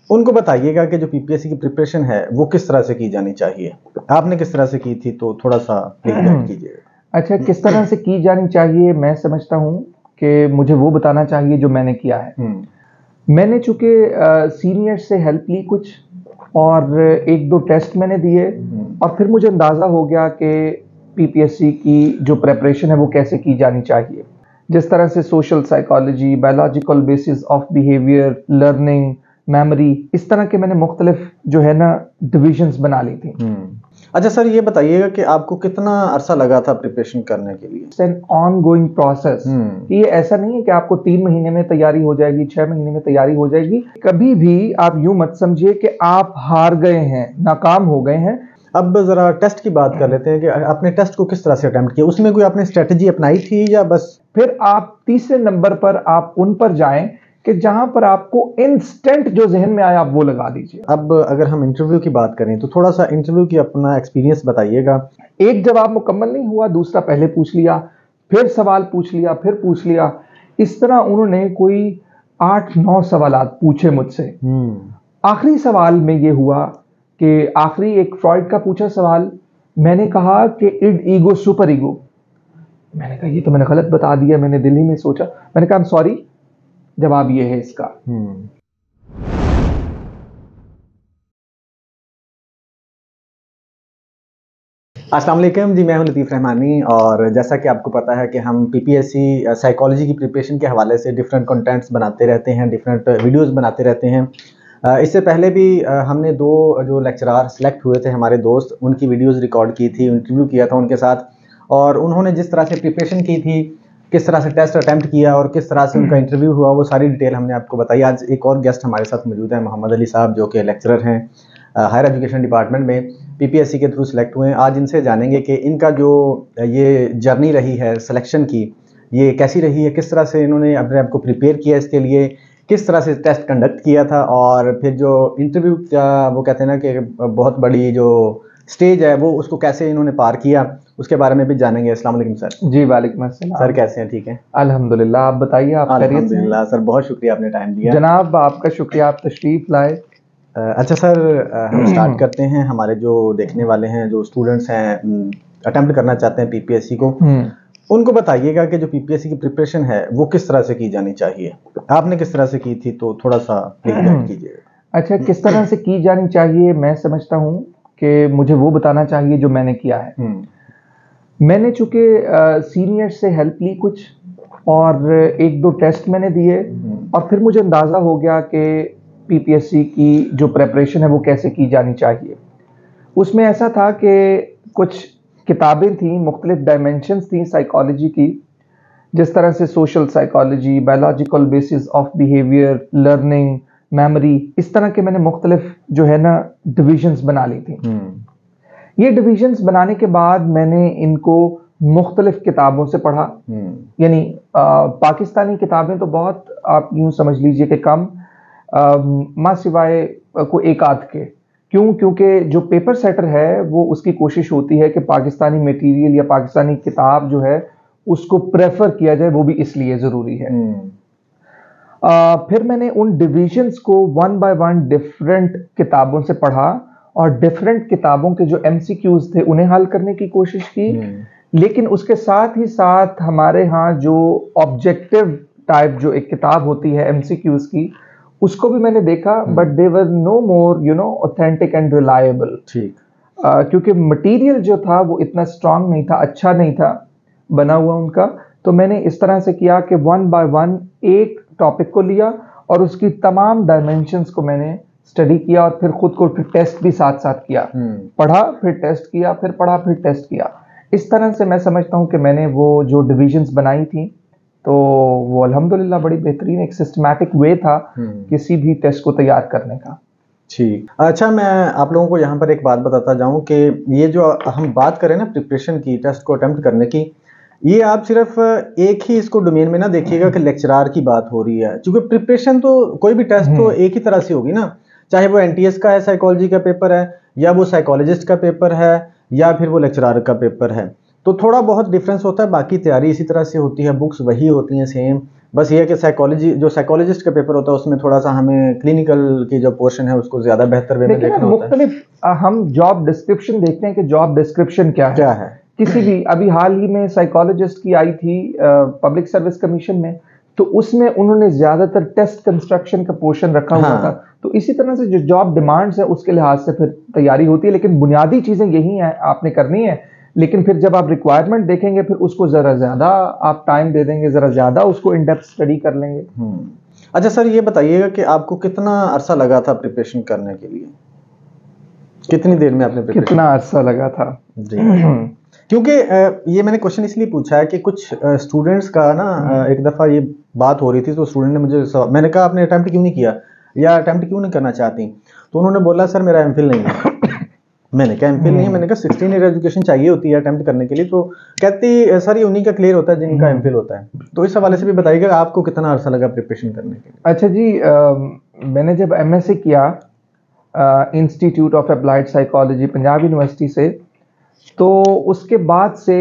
उनको बताइएगा कि जो पीपीएससी की प्रिपरेशन है वो किस तरह से की जानी चाहिए। आपने किस तरह से की थी, तो थोड़ा सा प्लीज गाइड कीजिएगा। अच्छा, किस तरह से की जानी चाहिए, मैं समझता हूँ कि मुझे वो बताना चाहिए जो मैंने किया है। मैंने चूंकि सीनियर से हेल्प ली कुछ, और एक दो टेस्ट मैंने दिए, और फिर मुझे अंदाज़ा हो गया कि पीपीएससी की जो प्रेपरेशन है वो कैसे की जानी चाहिए। जिस तरह से social psychology, biological basis of behaviour, learning, memory, इस तरह के मैंने मुख्तलिफ जो है ना डिविजन्स बना ली थी। अच्छा सर, ये बताइएगा कि आपको कितना अरसा लगा था प्रिपरेशन करने के लिए? It's an on going process. ये ऐसा नहीं है कि आपको 3 महीने में तैयारी हो जाएगी, 6 महीने में तैयारी हो जाएगी। कभी भी आप यूं मत समझिए कि आप हार गए हैं, नाकाम हो गए हैं। अब जरा टेस्ट की बात कर लेते हैं कि आपने टेस्ट को किस तरह से अटेम्प्ट किया, उसमें कोई आपने स्ट्रेटजी अपनाई थी या बस? फिर आप तीसरे नंबर पर आप उन पर जाएं कि जहां पर आपको इंस्टेंट जो जहन में आया आप वो लगा दीजिए। अब अगर हम इंटरव्यू की बात करें तो थोड़ा सा इंटरव्यू की अपना एक्सपीरियंस बताइएगा। एक जवाब मुकम्मल नहीं हुआ, दूसरा पहले पूछ लिया, फिर सवाल पूछ लिया, फिर पूछ लिया। इस तरह उन्होंने कोई 8-9 सवालात पूछे मुझसे। आखिरी सवाल में ये हुआ कि आखिरी एक फ्रॉइड का पूछा सवाल, मैंने कहा कि इड ईगो सुपर ईगो। मैंने कहा ये तो मैंने गलत बता दिया। मैंने दिल ही में सोचा, मैंने कहा सॉरी, जवाब ये है इसका। अस्सलाम वालेकुम जी, मैं हूं लतीफ़ रहमानी, और जैसा कि आपको पता है कि हम पीपीएससी साइकोलॉजी की प्रिपरेशन के हवाले से डिफरेंट कंटेंट्स बनाते रहते हैं, डिफरेंट वीडियोस बनाते रहते हैं। इससे पहले भी हमने 2 जो लेक्चरार सेलेक्ट हुए थे हमारे दोस्त, उनकी वीडियोस रिकॉर्ड की थी, इंटरव्यू किया था उनके साथ, और उन्होंने जिस तरह से प्रिपरेशन की थी, किस तरह से टेस्ट अटैम्प्ट किया और किस तरह से उनका इंटरव्यू हुआ, वो सारी डिटेल हमने आपको बताई। आज एक और गेस्ट हमारे साथ मौजूद है, मोहम्मद अली साहब, जो कि लेक्चरर हैं हायर एजुकेशन डिपार्टमेंट में, पीपीएससी के थ्रू सेलेक्ट हुए हैं। आज इनसे जानेंगे कि इनका जो ये जर्नी रही है सिलेक्शन की, ये कैसी रही है, किस तरह से इन्होंने अपने आप को प्रिपेयर किया इसके लिए, किस तरह से टेस्ट कंडक्ट किया था, और फिर जो इंटरव्यू का वो कहते हैं ना कि बहुत बड़ी जो स्टेज है वो उसको कैसे इन्होंने पार किया, उसके बारे में भी जानेंगे। अस्सलाम वालेकुम सर। जी वालेकुम अस्सलाम सर कैसे हैं? ठीक है अल्हम्दुलिल्लाह, आप बताइए, आप खैरियत से हैं? अल्हम्दुलिल्लाह सर, बहुत शुक्रिया आपने टाइम दिया। जनाब आपका शुक्रिया, आप तशरीफ लाए। अच्छा सर, हम स्टार्ट करते हैं। हमारे जो देखने वाले हैं, जो स्टूडेंट्स हैं, अटेम्प्ट करना चाहते हैं पीपीएससी को, उनको बताइएगा कि जो पीपीएससी की प्रिपरेशन है वो किस तरह से की जानी चाहिए। आपने किस तरह से की थी, तो थोड़ा सा प्लीज गाइड कीजिएगा। अच्छा, किस तरह से की जानी चाहिए, मैं समझता हूँ कि मुझे वो बताना चाहिए जो मैंने किया है। मैंने चूंकि सीनियर से हेल्प ली कुछ, और एक दो टेस्ट मैंने दिए, और फिर मुझे अंदाज़ा हो गया कि पीपीएससी की जो प्रेपरेशन है वो कैसे की जानी चाहिए। उसमें ऐसा था कि कुछ किताबें थी, मुख्तलिफ डायमेंशंस थी साइकोलॉजी की, जिस तरह से social psychology, biological basis of behaviour, learning, memory, इस तरह के मैंने मुख्तलिफ जो है ना डिविजन्स बना ली थी। ये डिविजन्स बनाने के बाद मैंने इनको मुख्तलिफ किताबों से पढ़ा। यानी पाकिस्तानी किताबें तो बहुत, आप यूं समझ लीजिए कि कम, माँ सिवाय को एक आध के। क्यों? क्योंकि जो पेपर सेटर है वो उसकी कोशिश होती है कि पाकिस्तानी मटेरियल या पाकिस्तानी किताब जो है उसको प्रेफर किया जाए, वो भी इसलिए ज़रूरी है। फिर मैंने उन डिविजन्स को 1 बाय 1 डिफरेंट किताबों से पढ़ा, और डिफरेंट किताबों के जो एमसीक्यूज थे उन्हें हल करने की कोशिश की। लेकिन उसके साथ ही साथ हमारे यहाँ जो ऑब्जेक्टिव टाइप जो एक किताब होती है एमसीक्यूज की, उसको भी मैंने देखा, but they were no more authentic and reliable. ठीक, क्योंकि मटेरियल जो था वो इतना स्ट्रांग नहीं था, अच्छा नहीं था बना हुआ उनका। तो मैंने इस तरह से किया कि 1 बाय 1 एक टॉपिक को लिया और उसकी तमाम डायमेंशंस को मैंने स्टडी किया, और फिर खुद को फिर टेस्ट भी साथ साथ किया। पढ़ा, फिर टेस्ट किया, फिर पढ़ा, फिर टेस्ट किया। इस तरह से मैं समझता हूँ कि मैंने वो जो डिविजन्स बनाई थी, तो वो अल्हम्दुलिल्लाह बड़ी बेहतरीन एक सिस्टमैटिक वे था किसी भी टेस्ट को तैयार करने का। ठीक, अच्छा, मैं आप लोगों को यहाँ पर एक बात बताता जाऊँ कि ये जो हम बात करें ना प्रिपरेशन की, टेस्ट को अटेम्प्ट करने की, ये आप सिर्फ एक ही इसको डोमेन में ना देखिएगा कि लेक्चरार की बात हो रही है, क्योंकि प्रिपरेशन तो कोई भी टेस्ट तो एक ही तरह से होगी ना, चाहे वो एनटीएस का है, साइकोलॉजी का पेपर है, या वो साइकोलॉजिस्ट का पेपर है, या फिर वो लेक्चरार का पेपर है। तो थोड़ा बहुत डिफरेंस होता है, बाकी तैयारी इसी तरह से होती है, बुक्स वही होती हैं सेम, बस ये है कि साइकोलॉजी, जो साइकोलॉजिस्ट का पेपर होता है उसमें थोड़ा सा हमें क्लिनिकल की जो पोर्शन है उसको ज्यादा बेहतर वे में देखना होता है। हम जॉब डिस्क्रिप्शन देखते हैं कि जॉब डिस्क्रिप्शन क्या है। किसी भी, अभी हाल ही में साइकोलॉजिस्ट की आई थी पब्लिक सर्विस कमीशन में, तो उसमें उन्होंने ज्यादातर टेस्ट कंस्ट्रक्शन का पोर्शन रखा हुआ था। तो इसी तरह से जो जॉब डिमांड्स है उसके लिहाज से फिर तैयारी होती है, लेकिन बुनियादी चीजें यही हैं, आपने करनी है। लेकिन फिर जब आप रिक्वायरमेंट देखेंगे फिर उसको जरा ज्यादा आप टाइम दे देंगे, जरा ज्यादा उसको इन डेप्थ स्टडी कर लेंगे। अच्छा सर, ये बताइएगा कि आपको कितना अरसा लगा था प्रिपरेशन करने के लिए? कितनी देर में आपने प्रिपरेशन? कितना अरसा लगा था जी? क्योंकि ये मैंने क्वेश्चन इसलिए पूछा है कि कुछ स्टूडेंट्स का ना एक दफ़ा ये बात हो रही थी, तो स्टूडेंट ने मुझे, मैंने कहा आपने अटैम्प्ट क्यों नहीं किया या अटैम्प्ट क्यों नहीं करना चाहती, तो उन्होंने बोला सर मेरा एमफिल नहीं है। मैंने कहा एमफिल नहीं है? मैंने कहा 16 ईयर एजुकेशन चाहिए होती है अटैम्प्ट करने के लिए। तो कहती सर ये उन्हीं का क्लियर होता है जिनका एमफिल होता है। तो इस हवाले से भी बताइएगा आपको कितना अरसा लगा प्रिपरेशन करने के लिए? अच्छा जी, मैंने जब एमएससी किया institute of applied psychology Punjab university से, तो उसके बाद से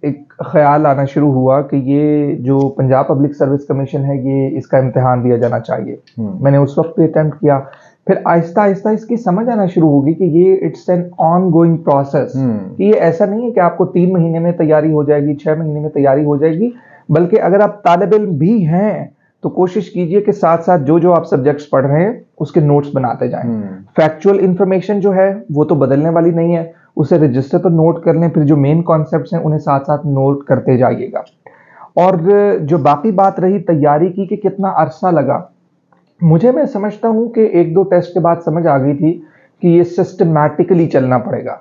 एक ख्याल आना शुरू हुआ कि ये जो पंजाब पब्लिक सर्विस कमीशन है ये इसका इम्तिहान दिया जाना चाहिए। मैंने उस वक्त भी अटेम्प्ट किया, फिर आहिस्ता आहिस्ता इसकी समझ आना शुरू होगी कि ये it's an on going process, कि ये ऐसा नहीं है कि आपको 3 महीने में तैयारी हो जाएगी, 6 महीने में तैयारी हो जाएगी, बल्कि अगर आप तालिब इल्म भी हैं तो कोशिश कीजिए कि साथ साथ जो जो आप सब्जेक्ट्स पढ़ रहे हैं उसके नोट्स बनाते जाएं। फैक्चुअल इंफॉर्मेशन जो है वो तो बदलने वाली नहीं है, उसे रजिस्टर पर नोट कर लें, फिर जो मेन कॉन्सेप्ट्स हैं उन्हें साथ साथ नोट करते जाइएगा। और जो बाकी बात रही तैयारी की कि कितना अरसा लगा, मुझे, मैं समझता हूं कि 1-2 टेस्ट के बाद समझ आ गई थी कि ये सिस्टमैटिकली चलना पड़ेगा।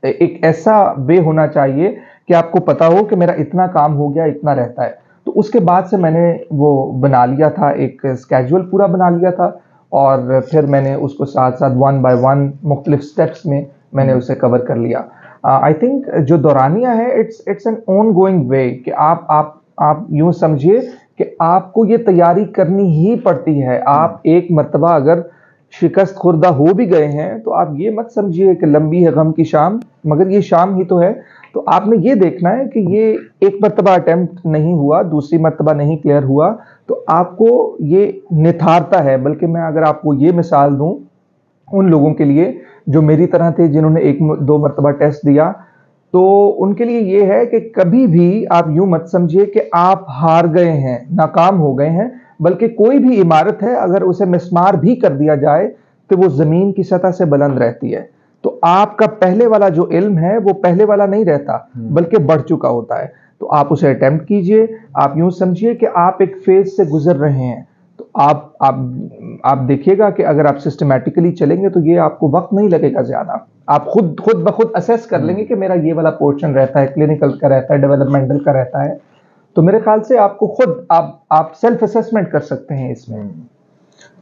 एक ऐसा वे होना चाहिए कि आपको पता हो कि मेरा इतना काम हो गया, इतना रहता है। तो उसके बाद से मैंने वो बना लिया था, एक स्केड्यूल पूरा बना लिया था, और फिर मैंने उसको साथ साथ 1 by 1 मुख्तलिफ स्टेप्स में मैंने उसे कवर कर लिया। आई थिंक जो दौरानिया है इट्स एन ऑन गोइंग वे, कि आप यूं समझिए कि आपको ये तैयारी करनी ही पड़ती है। आप एक मर्तबा अगर शिकस्त खुर्दा हो भी गए हैं तो आप ये मत समझिए कि लंबी है गम की शाम, मगर ये शाम ही तो है। तो आपने ये देखना है कि ये एक मर्तबा अटेम्प्ट नहीं हुआ, दूसरी मर्तबा नहीं क्लियर हुआ, तो आपको ये निथारता है। बल्कि मैं अगर आपको ये मिसाल दूं उन लोगों के लिए जो मेरी तरह थे, जिन्होंने 1-2 मर्तबा टेस्ट दिया, तो उनके लिए ये है कि कभी भी आप यूं मत समझिए कि आप हार गए हैं, नाकाम हो गए हैं, बल्कि कोई भी इमारत है अगर उसे मिस्मार भी कर दिया जाए तो वो जमीन की सतह से बुलंद रहती है। तो आपका पहले वाला जो इल्म है वो पहले वाला नहीं रहता, बल्कि बढ़ चुका होता है। तो आप उसे अटेम्प्ट कीजिए, आप यूं समझिए कि आप एक फेज से गुजर रहे हैं। तो आप देखिएगा कि अगर आप सिस्टमैटिकली चलेंगे तो ये आपको वक्त नहीं लगेगा ज्यादा। आप खुद ब खुद असेस कर लेंगे कि मेरा ये वाला पोर्शन रहता है, क्लिनिकल का रहता है, डेवलपमेंटल का रहता है। तो मेरे ख्याल से आपको खुद आप सेल्फ असेसमेंट कर सकते हैं इसमें।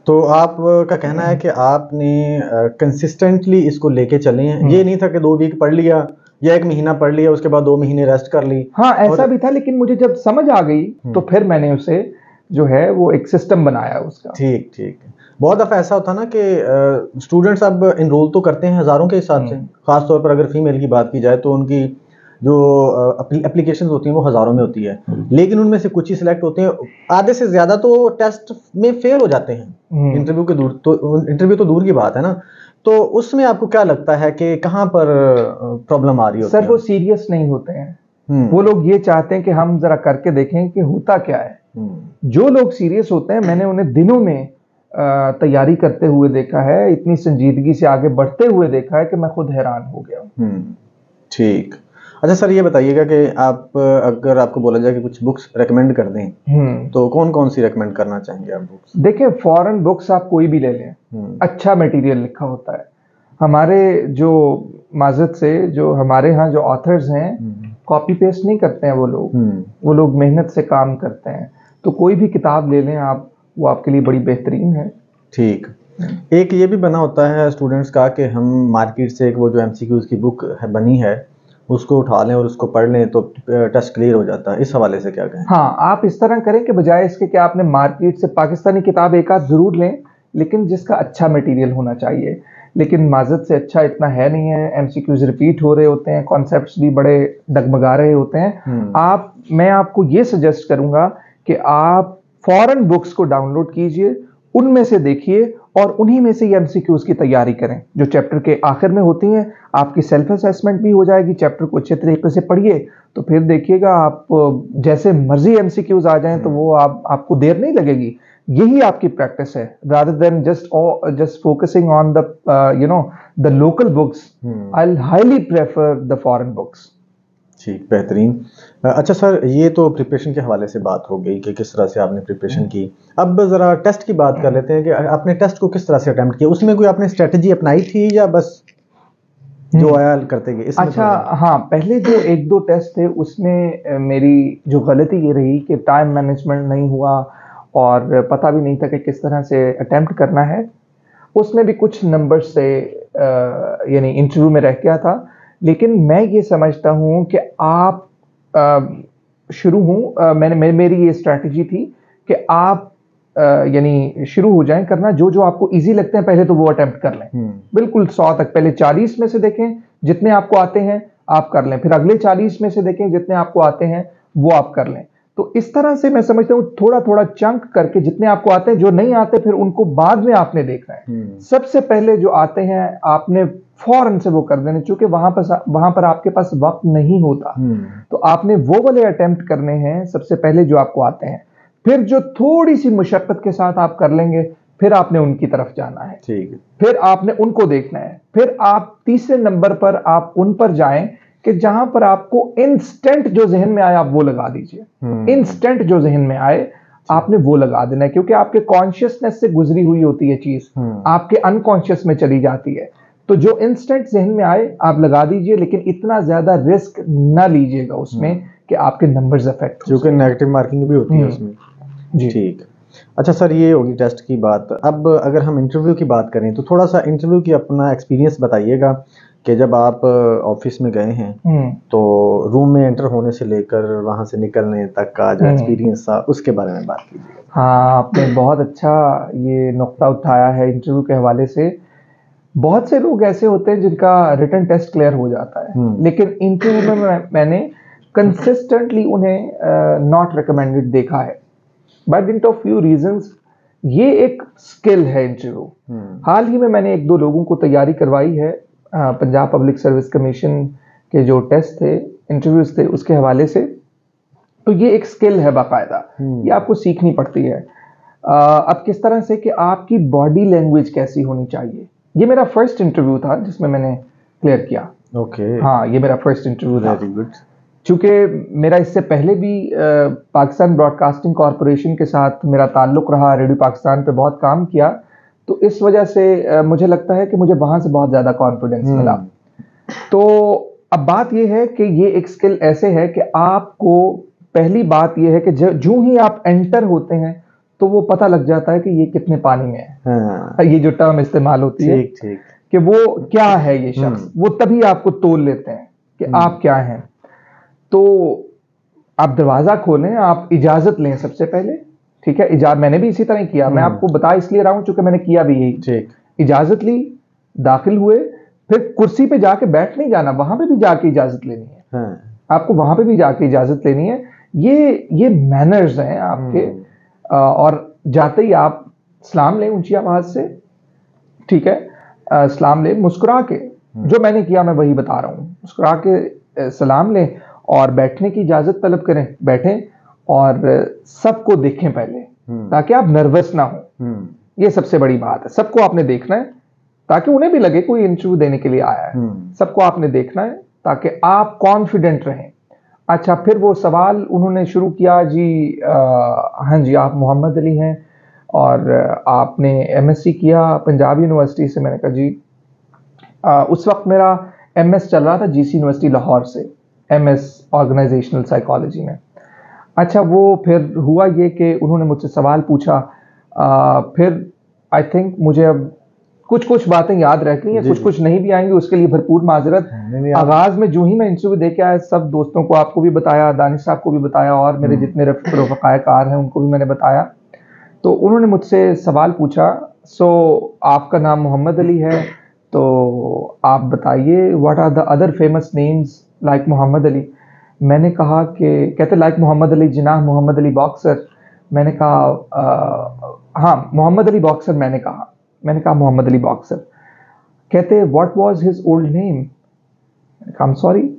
तो आपका कहना है कि आपने कंसिस्टेंटली इसको लेके चले हैं, ये नहीं था कि 2 वीक पढ़ लिया या 1 महीना पढ़ लिया उसके बाद 2 महीने रेस्ट कर ली। हाँ, ऐसा भी था, लेकिन मुझे जब समझ आ गई तो फिर मैंने उसे जो है वो एक सिस्टम बनाया उसका। ठीक। बहुत दफ़ा ऐसा होता ना कि स्टूडेंट्स अब इनरोल तो करते हैं हज़ारों के हिसाब से, ख़ास तौर पर अगर फीमेल की बात की जाए तो उनकी जो एप्लीकेशंस होती हैं वो हज़ारों में होती है, लेकिन उनमें से कुछ ही सिलेक्ट होते हैं। आधे से ज़्यादा तो टेस्ट में फेल हो जाते हैं। इंटरव्यू तो दूर की बात है ना। तो उसमें आपको क्या लगता है कि कहाँ पर प्रॉब्लम आ रही है? सर, वो सीरियस नहीं होते हैं। वो लोग ये चाहते हैं कि हम जरा करके देखें कि होता क्या है। जो लोग सीरियस होते हैं, मैंने उन्हें दिनों में तैयारी करते हुए देखा है, इतनी संजीदगी से आगे बढ़ते हुए देखा है कि मैं खुद हैरान हो गया। ठीक। अच्छा सर, ये बताइएगा कि आप अगर आपको बोला जाए कि कुछ बुक्स रेकमेंड कर दें तो कौन कौन सी रेकमेंड करना चाहेंगे आप बुक्स? देखिए, फॉरेन बुक्स आप कोई भी ले लें, अच्छा मटेरियल लिखा होता है। हमारे जो माजद से जो हमारे यहाँ जो ऑथर्स हैं, कॉपी पेस्ट नहीं करते हैं वो लोग मेहनत से काम करते हैं। तो कोई भी किताब ले लें आप, वो आपके लिए बड़ी बेहतरीन है। ठीक। एक ये भी बना होता है स्टूडेंट्स का कि हम मार्केट से एक वो जो MCQs की बुक बनी है उसको उठा लें और उसको पढ़ लें तो टेस्ट क्लियर हो जाता है। इस हवाले से क्या कहें? हाँ, आप इस तरह करें कि बजाय इसके कि आपने मार्केट से पाकिस्तानी किताब एक आध जरूर लें, लेकिन जिसका अच्छा मटेरियल होना चाहिए। लेकिन माजद से अच्छा इतना है नहीं है। एमसीक्यूज रिपीट हो रहे होते हैं, कॉन्सेप्ट्स भी बड़े डगमगा रहे होते हैं। मैं आपको ये सजेस्ट करूंगा कि आप फॉरेन बुक्स को डाउनलोड कीजिए, उनमें से देखिए और उन्हीं में से ये एमसीक्यूज की तैयारी करें जो चैप्टर के आखिर में होती हैं। आपकी सेल्फ असेसमेंट भी हो जाएगी, चैप्टर को अच्छे तरीके से पढ़िए तो फिर देखिएगा आप जैसे मर्जी एमसीक्यूज आ जाएं तो वो आपको देर नहीं लगेगी। यही आपकी प्रैक्टिस है, rather than just focusing on the the local books. I highly prefer the foreign books. ठीक, बेहतरीन। अच्छा सर, ये तो प्रिपरेशन के हवाले से बात हो गई कि किस तरह से आपने प्रिपरेशन की। अब ज़रा टेस्ट की बात कर लेते हैं कि आपने टेस्ट को किस तरह से अटेम्प्ट किया, उसमें कोई आपने स्ट्रेटजी अपनाई थी या बस जो आया करते गए? अच्छा हाँ, पहले जो 1-2 टेस्ट थे उसमें मेरी जो गलती ये रही कि टाइम मैनेजमेंट नहीं हुआ और पता भी नहीं था कि किस तरह से अटेम्प्ट करना है। उसमें भी कुछ नंबर से यानी इंटरव्यू में रह गया था। लेकिन मैं ये समझता हूँ कि आप मेरी ये स्ट्रैटेजी थी कि आप यानी शुरू हो जाएं करना जो आपको इजी लगते हैं, पहले तो वो अटेम्प्ट कर लें बिल्कुल 100 तक। पहले 40 में से देखें जितने आपको आते हैं आप कर लें, फिर अगले 40 में से देखें जितने आपको आते हैं वो आप कर लें। तो इस तरह से मैं समझता हूँ थोड़ा थोड़ा चंक करके जितने आपको आते हैं, जो नहीं आते फिर उनको बाद में आपने देखना है। सबसे पहले जो आते हैं आपने फौरन से वो कर देने, चूंकि वहां पर आपके पास वक्त नहीं होता तो आपने वो वाले अटेम्प्ट करने हैं सबसे पहले जो आपको आते हैं। फिर जो थोड़ी सी मुशक्कत के साथ आप कर लेंगे फिर आपने उनकी तरफ जाना है। ठीक है, फिर आपने उनको देखना है। फिर आप तीसरे नंबर पर आप उन पर जाएं कि जहां पर आपको इंस्टेंट जो जहन में आए आप वो लगा दीजिए। इंस्टेंट जो जहन में आए आपने वो लगा देना है, क्योंकि आपके कॉन्शियसनेस से गुजरी हुई होती है चीज, आपके अनकॉन्शियस में चली जाती है। तो जो इंस्टेंट जहन में आए आप लगा दीजिए, लेकिन इतना ज्यादा रिस्क ना लीजिएगा उसमें कि आपके नंबर्स अफेक्ट हो, क्योंकि नेगेटिव मार्किंग भी होती है उसमें। जी ठीक। अच्छा सर, ये होगी टेस्ट की बात। अब अगर हम इंटरव्यू की बात करें तो थोड़ा सा इंटरव्यू की अपना एक्सपीरियंस बताइएगा कि जब आप ऑफिस में गए हैं तो रूम में एंटर होने से लेकर वहां से निकलने तक का जो एक्सपीरियंस था उसके बारे में बात कीजिए। हाँ, आपने बहुत अच्छा ये नुक्ता उठाया है इंटरव्यू के हवाले से। बहुत से लोग ऐसे होते हैं जिनका रिटन टेस्ट क्लियर हो जाता है, लेकिन इंटरव्यू में मैंने कंसिस्टेंटली उन्हें नॉट रिकमेंडेड देखा है by dint of few reasons. ये एक स्किल है इंटरव्यू। हाल ही में मैंने 1-2 लोगों को तैयारी करवाई है पंजाब पब्लिक सर्विस कमीशन के जो टेस्ट थे, इंटरव्यूज थे, उसके हवाले से। तो ये एक स्किल है बाकायदा, ये आपको सीखनी पड़ती है। अब किस तरह से कि आपकी बॉडी लैंग्वेज कैसी होनी चाहिए। ये मेरा फर्स्ट इंटरव्यू था जिसमें मैंने क्लियर किया। ओके, हाँ, ये मेरा फर्स्ट इंटरव्यू था। Very good. चूंकि मेरा इससे पहले भी पाकिस्तान ब्रॉडकास्टिंग कॉरपोरेशन के साथ मेरा ताल्लुक रहा, रेडियो पाकिस्तान पे बहुत काम किया, तो इस वजह से मुझे लगता है कि मुझे वहां से बहुत ज्यादा कॉन्फिडेंस मिला। तो अब बात यह है कि ये एक स्किल ऐसे है कि आपको पहली बात यह है कि जो ही आप एंटर होते हैं तो वो पता लग जाता है कि ये कितने पानी में है। ये जो टर्म इस्तेमाल होती है कि वो क्या है ये शख्स, वो तभी आपको तोल लेते हैं कि आप क्या हैं। तो आप दरवाजा खोलें, आप इजाजत लें सबसे पहले, ठीक है। मैंने भी इसी तरह किया, मैं आपको बता इसलिए रहा हूं चूंकि मैंने किया भी यही। इजाजत ली, दाखिल हुए, फिर कुर्सी पे जाके बैठ नहीं जाना, वहां पे भी जाके इजाजत लेनी है। आपको वहां पे भी जाके इजाजत लेनी है। ये मैनर्स हैं आपके। और जाते ही आप सलाम लें ऊंची आवाज से, ठीक है। सलाम लें मुस्कुरा के, जो मैंने किया मैं वही बता रहा हूं। मुस्कुरा के सलाम लें और बैठने की इजाजत तलब करें, बैठें और सबको देखें पहले, ताकि आप नर्वस ना हो। ये सबसे बड़ी बात है, सबको आपने देखना है ताकि उन्हें भी लगे कोई इंटरव्यू देने के लिए आया है। सबको आपने देखना है ताकि आप कॉन्फिडेंट रहें। अच्छा, फिर वो सवाल उन्होंने शुरू किया, जी हाँ जी आप मोहम्मद अली हैं और आपने एमएससी किया पंजाब यूनिवर्सिटी से। मैंने कहा जी उस वक्त मेरा एमएस चल रहा था जीसी यूनिवर्सिटी लाहौर से, एमएस ऑर्गेनाइजेशनल साइकोलॉजी में। अच्छा, वो फिर हुआ ये कि उन्होंने मुझसे सवाल पूछा। फिर आई थिंक मुझे अब कुछ बातें याद रहती हैं, कुछ नहीं भी आएंगी, उसके लिए भरपूर माजरत। आगाज में जो ही मैं इंटरव्यू दे के आया, सब दोस्तों को, आपको भी बताया, दानिश साहब को भी बताया और मेरे जितने रफ़ाकार हैं उनको भी मैंने बताया। तो उन्होंने मुझसे सवाल पूछा, सो आपका नाम मोहम्मद अली है, तो आप बताइए what are the other famous names like Mohammad Ali. मैंने कहा कि कहते like Mohammad Ali Jinnah, Muhammad Ali boxer. मैंने कहा हाँ मोहम्मद अली बॉक्सर। मैंने कहा मोहम्मद अली बॉक्सर। कहते what was his old name. I am sorry.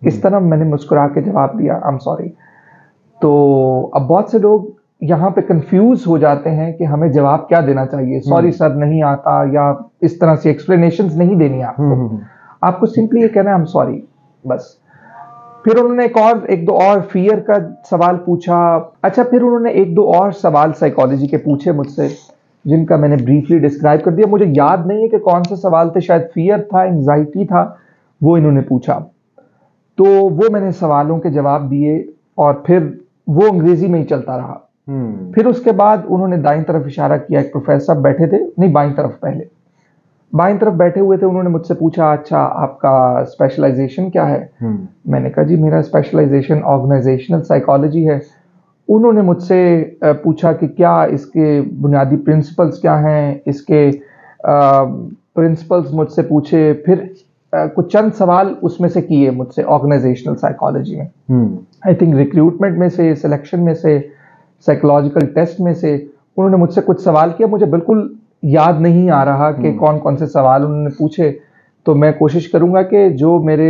इस तरह मैंने मुस्कुरा के जवाब दिया आई एम सॉरी। तो अब बहुत से लोग यहाँ पे कंफ्यूज हो जाते हैं कि हमें जवाब क्या देना चाहिए। सॉरी सर नहीं आता, या इस तरह से एक्सप्लेनेशंस नहीं देनी आपको। आपको सिंपली ये कहना है आई एम सॉरी, बस। फिर उन्होंने एक दो और फियर का सवाल पूछा। अच्छा, फिर उन्होंने एक दो और सवाल साइकोलॉजी के पूछे मुझसे, जिनका मैंने ब्रीफली डिस्क्राइब कर दिया। मुझे याद नहीं है कि कौन से सवाल थे, शायद फियर था, एंजाइटी था, वो इन्होंने पूछा। तो वो मैंने सवालों के जवाब दिए और फिर वो अंग्रेजी में ही चलता रहा। फिर उसके बाद उन्होंने दाईं तरफ इशारा किया, एक प्रोफेसर साहब बैठे थे, नहीं बाईं तरफ, पहले बाईं तरफ बैठे हुए थे। उन्होंने मुझसे पूछा अच्छा आपका स्पेशलाइजेशन क्या है। मैंने कहा जी मेरा स्पेशलाइजेशन ऑर्गेनाइजेशनल साइकोलॉजी है। उन्होंने मुझसे पूछा कि क्या इसके बुनियादी प्रिंसिपल्स क्या हैं, इसके प्रिंसिपल्स मुझसे पूछे। फिर कुछ चंद सवाल उसमें से किए मुझसे ऑर्गेनाइजेशनल साइकोलॉजी में। आई थिंक रिक्रूटमेंट में से, सिलेक्शन में से, साइकोलॉजिकल टेस्ट में से उन्होंने मुझसे कुछ सवाल किया। मुझे बिल्कुल याद नहीं आ रहा कि कौन कौन से सवाल उन्होंने पूछे। तो मैं कोशिश करूंगा कि जो मेरे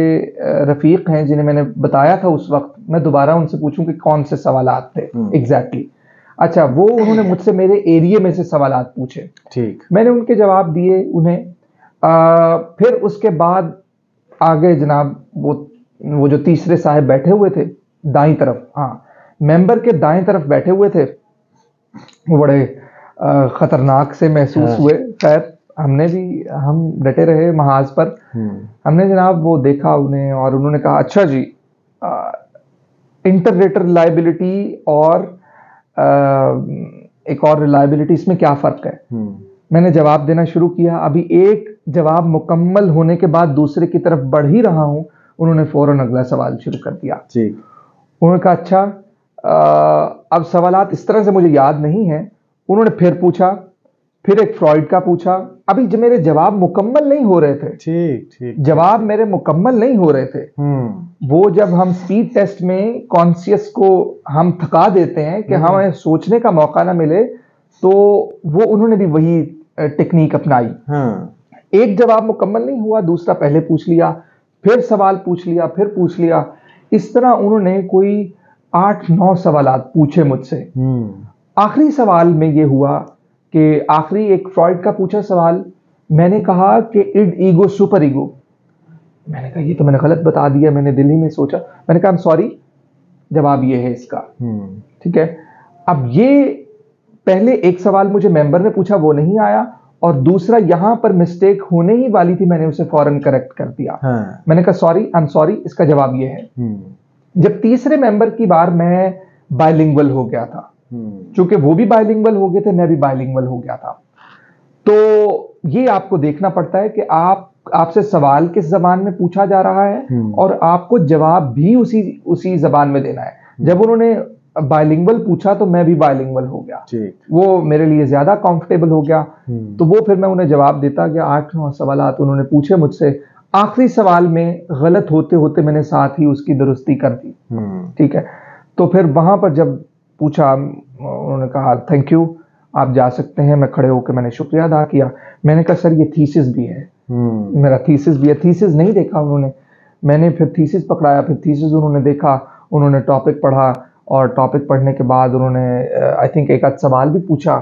रफीक हैं जिन्हें मैंने बताया था उस वक्त, मैं दोबारा उनसे पूछूं कि कौन से सवालात थे एग्जैक्टली। अच्छा, वो उन्होंने मुझसे मेरे एरिया में से सवालात पूछे, ठीक, मैंने उनके जवाब दिए उन्हें। फिर उसके बाद आगे जनाब वो जो तीसरे साहब बैठे हुए थे दाईं तरफ, हाँ मेंबर के दाईं तरफ बैठे हुए थे, वो बड़े खतरनाक से महसूस हुए। खैर हम डटे रहे महाज पर। हमने जनाब वो देखा उन्हें और उन्होंने कहा अच्छा जी इंटर-रेटर रिलायबिलिटी और एक और रिलायबिलिटी, इसमें क्या फर्क है। मैंने जवाब देना शुरू किया। अभी एक जवाब मुकम्मल होने के बाद दूसरे की तरफ बढ़ ही रहा हूं, उन्होंने फौरन अगला सवाल शुरू कर दिया। जी। उन्होंने कहा अच्छा अब सवालात इस तरह से मुझे याद नहीं है। उन्होंने फिर पूछा, फिर एक फ्रॉइड का पूछा। अभी जब मेरे जवाब मुकम्मल नहीं हो रहे थे, ठीक, जवाब मेरे मुकम्मल नहीं हो रहे थे। वो जब हम स्पीड टेस्ट में कॉन्शियस को हम थका देते हैं कि हमें सोचने का मौका ना मिले, तो वो उन्होंने भी वही टेक्निक अपनाई। एक जवाब मुकम्मल नहीं हुआ, दूसरा पहले पूछ लिया, फिर सवाल पूछ लिया, फिर पूछ लिया। इस तरह उन्होंने कोई 8-9 सवालात पूछे मुझसे। आखिरी सवाल में ये हुआ कि आखिरी एक फ्रॉइड का पूछा सवाल, मैंने कहा कि इड ईगो सुपर ईगो। मैंने कहा ये तो मैंने गलत बता दिया, मैंने दिल ही में सोचा। मैंने कहा सॉरी, जवाब ये है इसका। ठीक है। अब ये पहले एक सवाल मुझे मेंबर ने पूछा, वो नहीं आया, और दूसरा यहां पर मिस्टेक होने ही वाली थी, मैंने उसे फौरन करेक्ट कर दिया। मैंने कहा सॉरी, आई एम सॉरी, इसका जवाब ये है। जब तीसरे मेंबर की बार मैं बायलिंगुअल हो गया था, चूंकि वो भी बायलिंगुअल हो गए थे, मैं भी बायलिंगुअल हो गया था। तो ये आपको देखना पड़ता है कि आपसे सवाल किस जबान में पूछा जा रहा है और आपको जवाब भी उसी जबान में देना है। जब उन्होंने बायलिंगुअल पूछा तो मैं भी बायलिंगुअल हो गया, वो मेरे लिए ज्यादा कंफर्टेबल हो गया। तो वो फिर मैं उन्हें जवाब देता गया। 8-9 सवालात उन्होंने पूछे मुझसे। आखिरी सवाल में गलत होते होते मैंने साथ ही उसकी दुरुस्ती कर दी। ठीक है। तो फिर वहां पर जब पूछा, उन्होंने कहा थैंक यू, आप जा सकते हैं। मैं खड़े होकर मैंने शुक्रिया अदा किया। मैंने कहा सर ये थीसिस भी है, मेरा थीसिस भी है। थीसिस नहीं देखा उन्होंने। मैंने फिर थीसिस पकड़ाया, फिर थीसिस उन्होंने देखा, उन्होंने टॉपिक पढ़ा, और टॉपिक पढ़ने के बाद उन्होंने आई थिंक एक आध सवाल भी पूछा,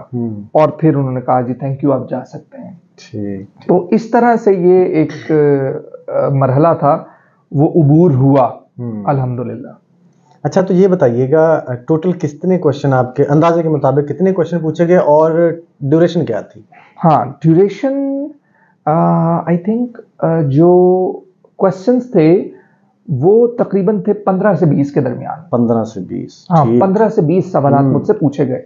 और फिर उन्होंने कहा जी थैंक यू, आप जा सकते हैं। ठीक। तो इस तरह से ये एक मरहला था, वो उबूर हुआ अल्हम्दुलिल्लाह। अच्छा, तो ये बताइएगा टोटल कितने क्वेश्चन, आपके अंदाजे के मुताबिक कितने क्वेश्चन पूछे गए और ड्यूरेशन क्या थी? हाँ, ड्यूरेशन आई थिंक जो क्वेश्चंस थे वो तकरीबन थे 15 से 20 के दरमियान। 15 से 20? हाँ, 15 से 20 सवाल मुझसे पूछे गए।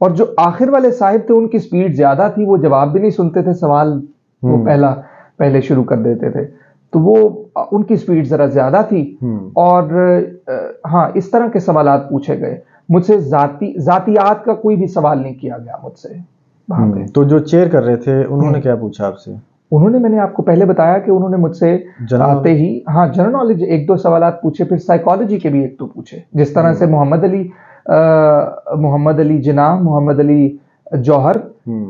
और जो आखिर वाले साहिब थे उनकी स्पीड ज्यादा थी, वो जवाब भी नहीं सुनते थे, सवाल वो पहले शुरू कर देते थे, तो वो उनकी स्पीड जरा ज्यादा थी। और हाँ, इस तरह के सवालात पूछे गए मुझसे। जातियात का कोई भी सवाल नहीं किया गया मुझसे वहां पे। तो जो चेयर कर रहे थे उन्होंने क्या पूछा आपसे? उन्होंने, मैंने आपको पहले बताया कि उन्होंने मुझसे आते ही हाँ जनरल नॉलेज एक दो सवालात पूछे, फिर साइकोलॉजी के भी एक दो पूछे। जिस तरह से मोहम्मद अली जिन्ना, मोहम्मद अली जौहर,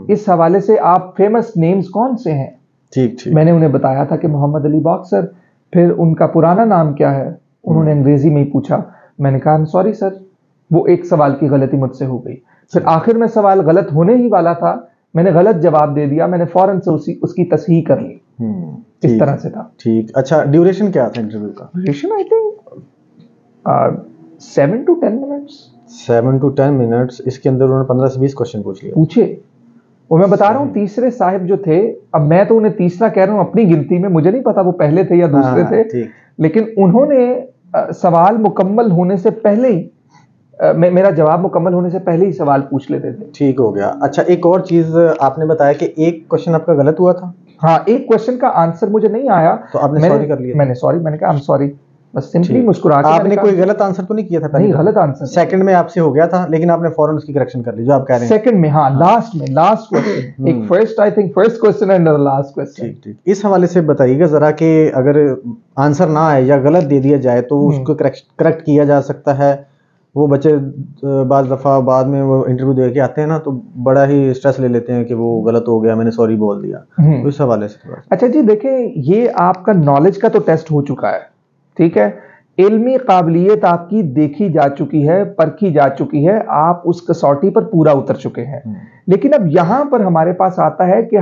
इस हवाले से आप फेमस नेम्स कौन से हैं? ठीक ठीक। मैंने उन्हें बताया था कि मोहम्मद अली बॉक्सर। फिर उनका पुराना नाम क्या है? उन्होंने अंग्रेजी में ही पूछा। मैंने कहा आई एम सॉरी सर, वो एक सवाल की गलती मुझसे हो गई। फिर आखिर में सवाल गलत होने ही वाला था, मैंने गलत जवाब दे दिया, मैंने फौरन से उसकी तस्हीह कर ली। इस तरह से था। ठीक। अच्छा, ड्यूरेशन क्या था इंटरव्यू का? Duration I think 7 to 10 minutes. 7 to 10 minutes. इसके अंदर उन्होंने 15 से 20 क्वेश्चन पूछे। वो मैं बता रहा हूँ, तीसरे साहिब जो थे, अब मैं तो उन्हें तीसरा कह रहा हूँ अपनी गिनती में, मुझे नहीं पता वो पहले थे या दूसरे थे, लेकिन उन्होंने सवाल मुकम्मल होने से पहले ही मेरा जवाब मुकम्मल होने से पहले ही सवाल पूछ लेते थे। ठीक हो गया। अच्छा, एक और चीज आपने बताया कि एक क्वेश्चन आपका गलत हुआ था। हाँ, एक क्वेश्चन का आंसर मुझे नहीं आया तो आपने सॉरी कर लिया? मैंने कहा आई एम सॉरी, बस सिंपली मुस्कुरा के। आपने कोई गलत आंसर तो नहीं किया था? नहीं, गलत आंसर सेकंड में आपसे हो गया था, लेकिन आपने फौरन उसकी करेक्शन कर ली जो आप कह रहे हैं। सेकंड में, हाँ, लास्ट क्वेश्चन। एक first, I think first question and last question. ठीक ठीक। इस हवाले से बताइएगा जरा कि अगर आंसर ना आए या गलत दे दिया जाए तो उसको करेक्ट किया जा सकता है। वो बच्चे बाज़ दफ़ा बाद में वो इंटरव्यू दे के आते हैं ना, तो बड़ा ही स्ट्रेस ले लेते हैं कि वो गलत हो गया, मैंने सॉरी बोल दिया। तो इस हवाले से थोड़ा। अच्छा जी, देखें, ये आपका नॉलेज का तो टेस्ट हो चुका है, ठीक है, इल्मी काबिलियत आपकी देखी जा चुकी है, परखी जा चुकी है, आप उस कसौटी पर पूरा उतर चुके हैं। लेकिन अब यहां पर हमारे पास आता है कि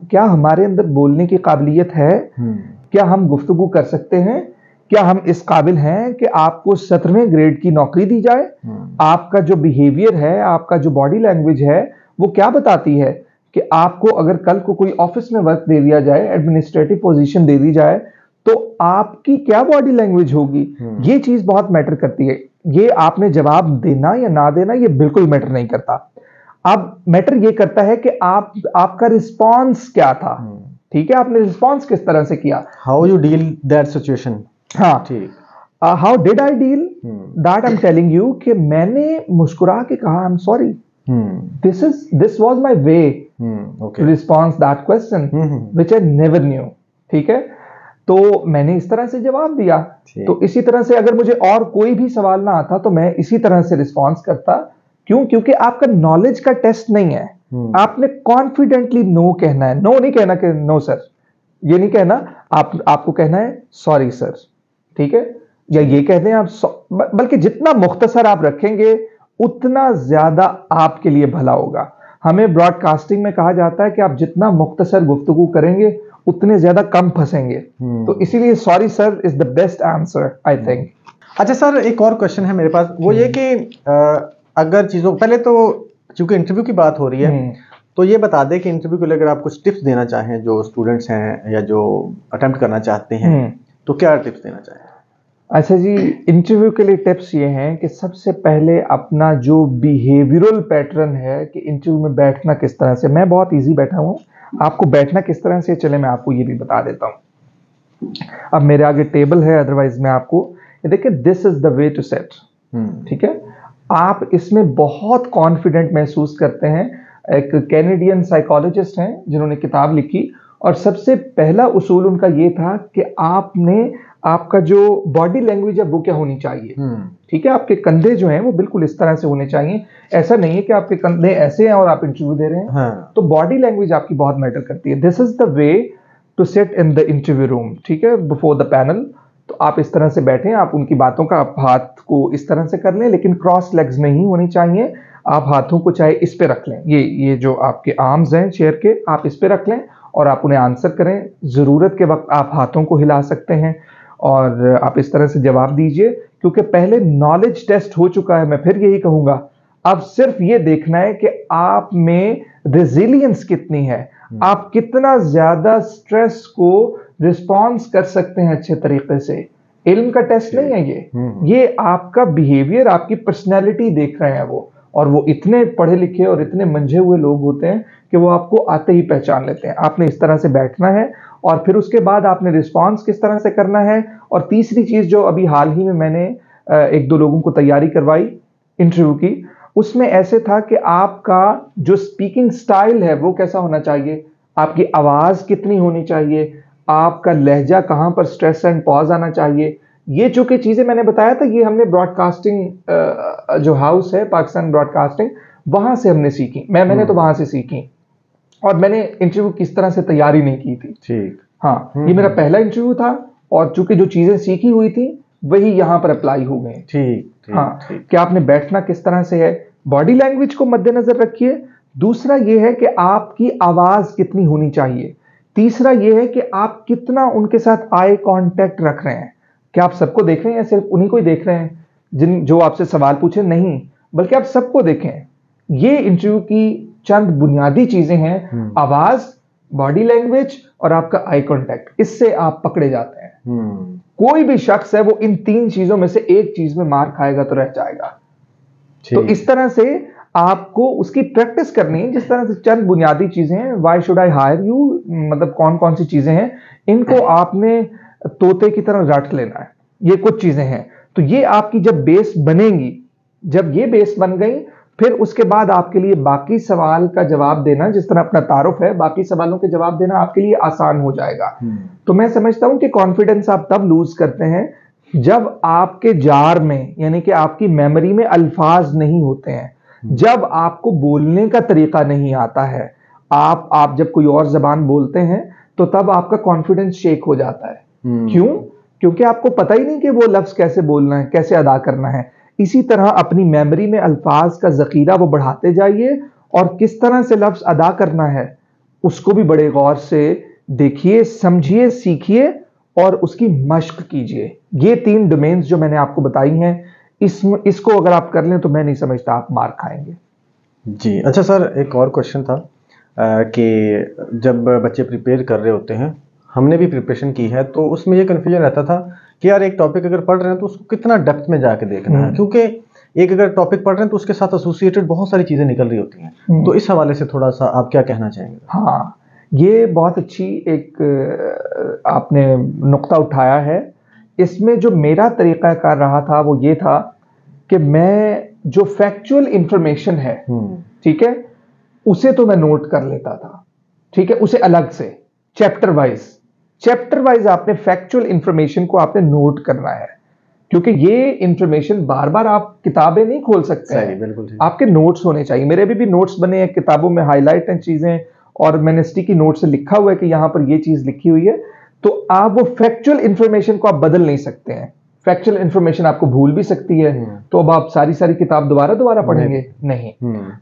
क्या हमारे अंदर बोलने की काबिलियत है? क्या हम गुफ्तगू कर सकते हैं? क्या हम इस काबिल हैं कि आपको 17वें ग्रेड की नौकरी दी जाए? आपका जो बिहेवियर है, आपका जो बॉडी लैंग्वेज है, वो क्या बताती है कि आपको अगर कल को कोई ऑफिस में वर्क दे दिया जाए, एडमिनिस्ट्रेटिव पोजीशन दे दी जाए, तो आपकी क्या बॉडी लैंग्वेज होगी? ये चीज बहुत मैटर करती है। ये आपने जवाब देना या ना देना, ये बिल्कुल मैटर नहीं करता। अब मैटर ये करता है कि आपका रिस्पॉन्स क्या था। ठीक है, आपने रिस्पॉन्स किस तरह से किया, how you deal that situation. हाँ, ठीक। How did I deal that? I am telling you कि मैंने मुस्कुरा के कहा I am sorry, this was my way to response that question which I never knew. ठीक है, तो मैंने इस तरह से जवाब दिया। तो इसी तरह से अगर मुझे और कोई भी सवाल ना आता तो मैं इसी तरह से रिस्पॉन्स करता। क्यों? क्योंकि आपका नॉलेज का टेस्ट नहीं है। आपने कॉन्फिडेंटली नो कहना है। नो नहीं कहना कि नो सर, ये नहीं कहना, आपको कहना है सॉरी सर। ठीक है, या ये कहते हैं आप, बल्कि जितना मुख्तसर आप रखेंगे उतना ज्यादा आपके लिए भला होगा। हमें ब्रॉडकास्टिंग में कहा जाता है कि आप जितना मुख्तसर गुफ्तगू करेंगे उतने ज्यादा कम फंसेंगे। तो इसीलिए sorry sir is the best answer, I think. अच्छा सर, एक और क्वेश्चन है मेरे पास, वो ये कि अगर चीजों, पहले तो चूंकि इंटरव्यू की बात हो रही है, तो ये बता दें कि इंटरव्यू के लिए अगर आप कुछ टिप्स देना चाहें जो स्टूडेंट्स हैं या जो अटेम्प्ट करना चाहते हैं, तो क्या टिप्स देना चाहें? अच्छा जी, इंटरव्यू के लिए टिप्स ये हैं कि सबसे पहले अपना जो बिहेवियरल पैटर्न है कि इंटरव्यू में बैठना किस तरह से, मैं बहुत इजी बैठा हूँ, आपको बैठना किस तरह से, चले मैं आपको ये भी बता देता हूँ। अब मेरे आगे टेबल है, अदरवाइज मैं आपको ये देखिए, this is the way to set. ठीक है, आप इसमें बहुत कॉन्फिडेंट महसूस करते हैं। एक कैनेडियन साइकोलॉजिस्ट हैं जिन्होंने किताब लिखी, और सबसे पहला उसूल उनका ये था कि आपका जो बॉडी लैंग्वेज है वो क्या होनी चाहिए। ठीक है, आपके कंधे जो हैं वो बिल्कुल इस तरह से होने चाहिए। ऐसा नहीं है कि आपके कंधे ऐसे हैं और आप इंटरव्यू दे रहे हैं। हाँ। तो बॉडी लैंग्वेज आपकी बहुत मैटर करती है। This is the way to sit in the interview room. ठीक है, बिफोर द पैनल। तो आप इस तरह से बैठें, आप उनकी बातों का आप हाथ को इस तरह से कर लें, लेकिन क्रॉस लेग्स नहीं होनी चाहिए। आप हाथों को चाहे इस पे रख लें, ये जो आपके आर्म्स हैं चेयर के, आप इस पे रख लें और आप उन्हें आंसर करें। जरूरत के वक्त आप हाथों को हिला सकते हैं और आप इस तरह से जवाब दीजिए, क्योंकि पहले नॉलेज टेस्ट हो चुका है। मैं फिर यही कहूंगा, अब सिर्फ ये देखना है कि आप में रेजिलियंस कितनी है, आप कितना ज्यादा स्ट्रेस को रिस्पॉन्स कर सकते हैं अच्छे तरीके से। इल्म का टेस्ट नहीं है ये आपका बिहेवियर, आपकी पर्सनैलिटी देख रहे हैं वो। और वो इतने पढ़े लिखे और इतने मंझे हुए लोग होते हैं कि वो आपको आते ही पहचान लेते हैं। आपने इस तरह से बैठना है और फिर उसके बाद आपने रिस्पॉन्स किस तरह से करना है। और तीसरी चीज जो अभी हाल ही में मैंने एक दो लोगों को तैयारी करवाई इंटरव्यू की, उसमें ऐसे था कि आपका जो स्पीकिंग स्टाइल है वो कैसा होना चाहिए। आपकी आवाज कितनी होनी चाहिए, आपका लहजा कहां पर स्ट्रेस एंड पॉज आना चाहिए। ये जो कि चीजें मैंने बताया था, ये हमने ब्रॉडकास्टिंग जो हाउस है पाकिस्तान ब्रॉडकास्टिंग, वहां से हमने सीखी। मैंने तो वहां से सीखी, और मैंने इंटरव्यू किस तरह से तैयारी नहीं की थी। ठीक। हाँ, ये मेरा पहला इंटरव्यू था, और चूंकि जो चीजें सीखी हुई थी वही यहाँ पर अप्लाई हो गई। ठीक। हाँ, कि आपने बैठना किस तरह से है, बॉडी लैंग्वेज को मद्देनजर रखिए। दूसरा ये है कि आपकी आवाज कितनी होनी चाहिए। तीसरा ये है कि आप कितना उनके साथ आई कांटेक्ट रख रहे हैं। क्या आप सबको देख रहे हैं या सिर्फ उन्हीं को ही देख रहे हैं जो आपसे सवाल पूछे? नहीं, बल्कि आप सबको देखें। ये इंटरव्यू की चंद बुनियादी चीजें हैं, आवाज, बॉडी लैंग्वेज और आपका आई कांटेक्ट। इससे आप पकड़े जाते हैं। कोई भी शख्स है वो इन 3 चीजों में से एक चीज में मार खाएगा तो रह जाएगा। तो इस तरह से आपको उसकी प्रैक्टिस करनी है। जिस तरह से चंद बुनियादी चीजें हैं, why should I hire you, मतलब कौन कौन सी चीजें हैं, इनको आपने तोते की तरह रट लेना है। ये कुछ चीजें हैं। तो ये आपकी जब बेस बनेगी, जब ये बेस बन गई, फिर उसके बाद आपके लिए बाकी सवाल का जवाब देना, जिस तरह अपना तारुफ है, बाकी सवालों के जवाब देना आपके लिए आसान हो जाएगा। तो मैं समझता हूं कि कॉन्फिडेंस आप तब लूज करते हैं जब आपके जार में, यानी कि आपकी मेमोरी में अल्फाज नहीं होते हैं, जब आपको बोलने का तरीका नहीं आता है। आप जब कोई और जबान बोलते हैं तो तब आपका कॉन्फिडेंस शेक हो जाता है। क्यों? क्योंकि आपको पता ही नहीं कि वो लफ्ज कैसे बोलना है, कैसे अदा करना है। इसी तरह अपनी मेमोरी में अल्फाज का जखीरा वो बढ़ाते जाइए, और किस तरह से लफ्ज अदा करना है उसको भी बड़े गौर से देखिए, समझिए, सीखिए और उसकी मश्क कीजिए। ये 3 डोमेन्स जो मैंने आपको बताई हैं, इसको अगर आप कर लें तो मैं नहीं समझता आप मार खाएंगे। जी। अच्छा सर, एक और क्वेश्चन था कि जब बच्चे प्रिपेयर कर रहे होते हैं, हमने भी प्रिपरेशन की है, तो उसमें ये कन्फ्यूजन रहता था कि यार एक टॉपिक अगर पढ़ रहे हैं तो उसको कितना डेप्थ में जाके देखना है, क्योंकि एक अगर टॉपिक पढ़ रहे हैं तो उसके साथ एसोसिएटेड बहुत सारी चीज़ें निकल रही होती हैं। तो इस हवाले से थोड़ा सा आप क्या कहना चाहेंगे? हाँ, ये बहुत अच्छी एक आपने नुक्ता उठाया है। इसमें जो मेरा तरीक़ाकार रहा था वो ये था कि मैं जो फैक्चुअल इंफॉर्मेशन है, ठीक है, उसे तो मैं नोट कर लेता था, ठीक है, उसे अलग से चैप्टर वाइज आपने फैक्चुअल इंफॉर्मेशन को आपने नोट करना है, क्योंकि ये इंफॉर्मेशन बार बार आप किताबें नहीं खोल सकते हैं। बिल्कुल आपके नोट्स होने चाहिए। मेरे भी नोट्स बने हैं, किताबों में हाईलाइट हैं चीजें, और मैंने स्टिकी नोट से लिखा हुआ है कि यहां पर ये चीज लिखी हुई है। तो आप वो फैक्चुअल इंफॉर्मेशन को आप बदल नहीं सकते हैं। फैक्चुअल इंफॉर्मेशन आपको भूल भी सकती है, तो अब आप सारी किताब दोबारा पढ़ेंगे? नहीं।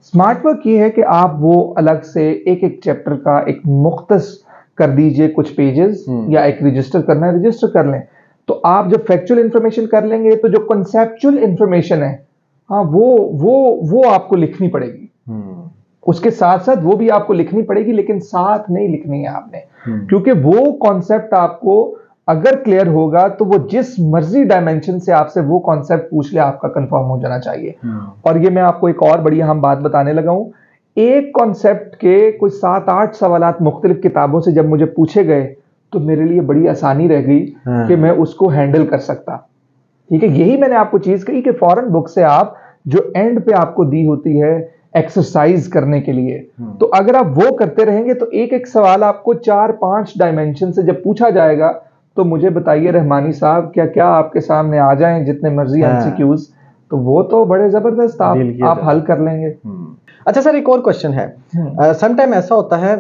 स्मार्ट वर्क ये है कि आप वो अलग से एक चैप्टर का एक मुख्तस कर दीजिए, कुछ पेजेस, या एक रजिस्टर करना है रजिस्टर कर लें। तो आप जब फैक्चुअल इंफॉर्मेशन कर लेंगे तो जो कॉन्सेप्चुअल इंफॉर्मेशन है, हाँ, वो आपको लिखनी पड़ेगी। उसके साथ साथ वो भी आपको लिखनी पड़ेगी, लेकिन साथ नहीं लिखनी है आपने, क्योंकि वो कॉन्सेप्ट आपको अगर क्लियर होगा तो वो जिस मर्जी डायमेंशन से आपसे वो कॉन्सेप्ट पूछ ले, आपका कंफर्म हो जाना चाहिए। और ये मैं आपको एक और बड़ी अहम बात बताने लगा हूं। एक कॉन्सेप्ट के कोई 7-8 सवालात मुख्तलिफ किताबों से जब मुझे पूछे गए तो मेरे लिए बड़ी आसानी रह गई कि मैं उसको हैंडल कर सकता। ठीक है, यही मैंने आपको चीज कही कि फॉरेन बुक से आप जो एंड पे आपको दी होती है एक्सरसाइज करने के लिए, तो अगर आप वो करते रहेंगे तो एक सवाल आपको 4-5 डायमेंशन से जब पूछा जाएगा तो मुझे बताइए रहमानी साहब, क्या आपके सामने आ जाएं जितने मर्जी एमसीक्यूज, तो वो तो बड़े जबरदस्त आप हल कर लेंगे। अच्छा सर, एक और क्वेश्चन है। समटाइम ऐसा होता है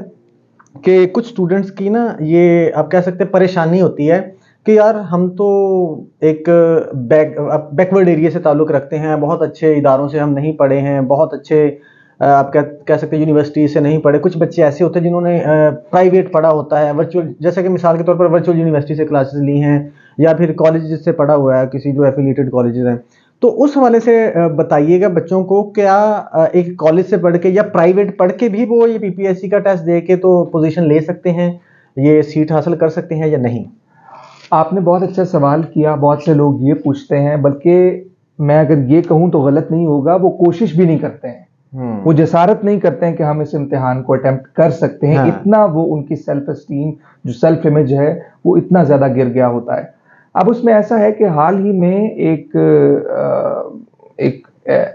कि कुछ स्टूडेंट्स की ना, ये आप कह सकते हैं परेशानी होती है कि यार हम तो एक बैकवर्ड एरिया से ताल्लुक़ रखते हैं, बहुत अच्छे इदारों से हम नहीं पढ़े हैं, बहुत अच्छे आप कह सकते हैं यूनिवर्सिटी से नहीं पढ़े। कुछ बच्चे ऐसे होते हैं जिन्होंने प्राइवेट पढ़ा होता है, वर्चुअल, जैसे कि मिसाल के तौर पर वर्चुअल यूनिवर्सिटी से क्लासेस ली हैं, या फिर कॉलेज से पढ़ा हुआ है, किसी जो एफिलिएटेड कॉलेजेस हैं। तो उस हवाले से बताइएगा बच्चों को, क्या एक कॉलेज से पढ़ के या प्राइवेट पढ़ के भी वो ये पीपीएससी का टेस्ट दे के तो पोजीशन ले सकते हैं, ये सीट हासिल कर सकते हैं या नहीं? आपने बहुत अच्छा सवाल किया। बहुत से लोग ये पूछते हैं, बल्कि मैं अगर ये कहूं तो गलत नहीं होगा, वो कोशिश भी नहीं करते हैं, वो जसारत नहीं करते हैं कि हम इस इम्तिहान को अटेम्प्ट कर सकते हैं। इतना वो उनकी सेल्फ एस्टीम, जो सेल्फ इमेज है, वो इतना ज्यादा गिर गया होता है। अब उसमें ऐसा है कि हाल ही में एक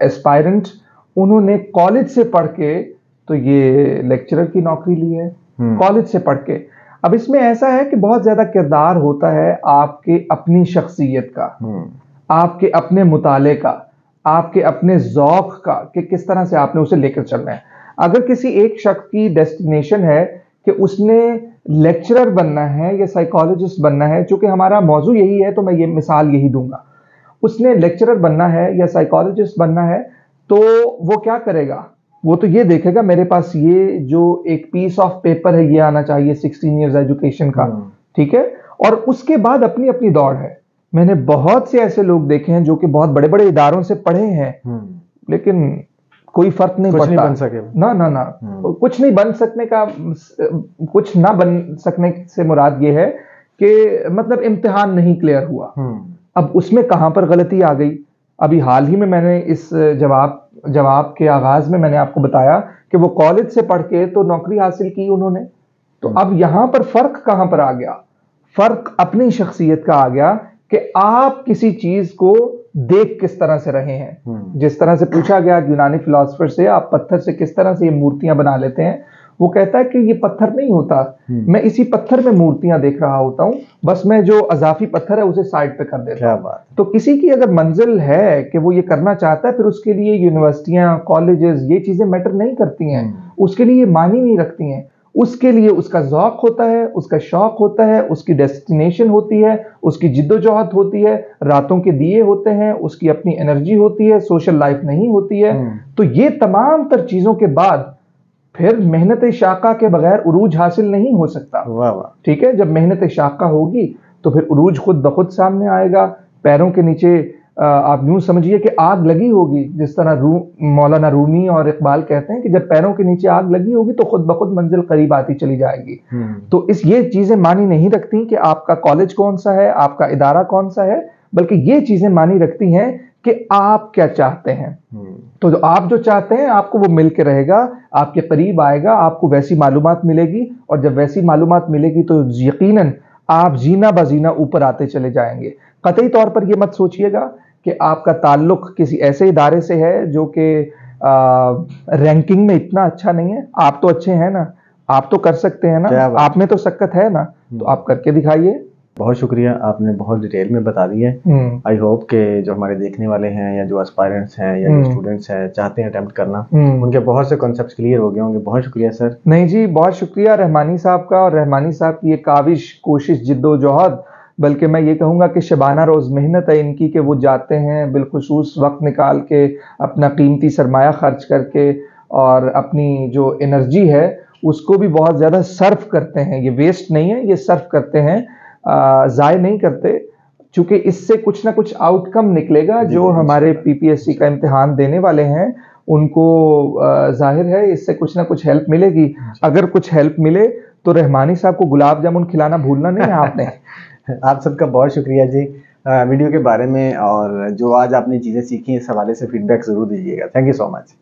एस्पायरेंट, उन्होंने कॉलेज से पढ़ के तो ये लेक्चरर की नौकरी ली है, कॉलेज से पढ़ के। अब इसमें ऐसा है कि बहुत ज्यादा किरदार होता है आपके अपनी शख्सियत का, आपके अपने मुताले का, आपके अपने ज़ौक़ का, कि किस तरह से आपने उसे लेकर चलना है। अगर किसी एक शख्स की डेस्टिनेशन है कि उसने लेक्चरर बनना है या साइकोलॉजिस्ट बनना है, चूंकि हमारा मौजू यही है तो मैं ये मिसाल यही दूंगा, उसने लेक्चरर बनना है या साइकोलॉजिस्ट बनना है, तो वो क्या करेगा? वो तो ये देखेगा मेरे पास ये जो एक पीस ऑफ पेपर है ये आना चाहिए 16 इयर्स एजुकेशन का, ठीक है, और उसके बाद अपनी अपनी दौड़ है। मैंने बहुत से ऐसे लोग देखे हैं जो कि बहुत बड़े बड़े इदारों से पढ़े हैं, लेकिन कोई फर्क नहीं पड़ता, नहीं बन सके ना ना ना कुछ नहीं बन सकने का, कुछ ना बन सकने से मुराद ये है कि मतलब इम्तिहान नहीं क्लियर हुआ। अब उसमें कहां पर गलती आ गई? अभी हाल ही में मैंने इस जवाब के आगाज में मैंने आपको बताया कि वो कॉलेज से पढ़ के तो नौकरी हासिल की उन्होंने, तो अब यहां पर फर्क कहां पर आ गया? फर्क अपनी शख्सियत का आ गया कि आप किसी चीज को देख किस तरह से रहे हैं। जिस तरह से पूछा गया यूनानी फिलोसफर से, आप पत्थर से किस तरह से ये मूर्तियां बना लेते हैं, वो कहता है कि ये पत्थर नहीं होता, मैं इसी पत्थर में मूर्तियां देख रहा होता हूं, बस मैं जो अजाफी पत्थर है उसे साइड पे कर देता हूं। तो किसी की अगर मंजिल है कि वो ये करना चाहता है, फिर उसके लिए यूनिवर्सिटियां, कॉलेजेस, ये चीजें मैटर नहीं करती हैं, उसके लिए मानी नहीं रखती हैं। उसके लिए उसका ज़ौक़ होता है, उसका शौक होता है, उसकी डेस्टिनेशन होती है, उसकी जिद्दोजहद होती है, रातों के दिए होते हैं, उसकी अपनी एनर्जी होती है, सोशल लाइफ नहीं होती है। तो ये तमाम तर चीजों के बाद फिर मेहनत शाका के बगैर उरूज हासिल नहीं हो सकता। वाह वाह। ठीक है, जब मेहनत शाका होगी तो फिर उरूज खुद ब खुद सामने आएगा। पैरों के नीचे आप यूं समझिए कि आग लगी होगी, जिस तरह मौलाना रूमी और इकबाल कहते हैं कि जब पैरों के नीचे आग लगी होगी तो खुद ब खुद मंजिल करीब आती चली जाएगी। तो ये चीजें मानी नहीं रखती कि आपका कॉलेज कौन सा है, आपका इदारा कौन सा है, बल्कि ये चीजें मानी रखती हैं कि आप क्या चाहते हैं। तो आप जो चाहते हैं आपको वो मिल के रहेगा, आपके करीब आएगा, आपको वैसी मालूमात मिलेगी, और जब वैसी मालूमात मिलेगी तो यकीनन आप जीना बजीना ऊपर आते चले जाएंगे। कतई तौर पर ये मत सोचिएगा कि आपका ताल्लुक किसी ऐसे इदारे से है जो कि रैंकिंग में इतना अच्छा नहीं है। आप तो अच्छे हैं ना, आप तो कर सकते हैं ना, आप में तो सकत है ना, तो आप करके दिखाइए। बहुत शुक्रिया, आपने बहुत डिटेल में बता दी है। आई होप कि जो हमारे देखने वाले हैं या जो एस्पायरेंट्स हैं या जो स्टूडेंट्स हैं चाहते हैं अटेम्प्ट करना, उनके बहुत से कॉन्सेप्ट्स क्लियर हो गए होंगे। बहुत शुक्रिया सर। नहीं जी, बहुत शुक्रिया रहमानी साहब का, और रहमानी साहब की ये काविश, कोशिश, जिद्दोजहद, बल्कि मैं ये कहूँगा कि शबाना रोज़ मेहनत है इनकी कि वो जाते हैं बिलखुसूस वक्त निकाल के, अपना कीमती सरमाया खर्च करके, और अपनी जो एनर्जी है उसको भी बहुत ज़्यादा सर्फ करते हैं। ये वेस्ट नहीं है, ये सर्फ करते हैं, ज़ाय नहीं करते, चूंकि इससे कुछ ना कुछ आउटकम निकलेगा। जो हमारे पीपीएससी का इम्तिहान देने वाले हैं उनको जाहिर है इससे कुछ ना कुछ हेल्प मिलेगी। अगर कुछ हेल्प मिले तो रहमानी साहब को गुलाब जामुन खिलाना भूलना नहीं है आपने। आप सबका बहुत शुक्रिया जी वीडियो के बारे में, और जो आज आपने चीज़ें सीखी इस हवाले से फीडबैक ज़रूर दीजिएगा। Thank you so much.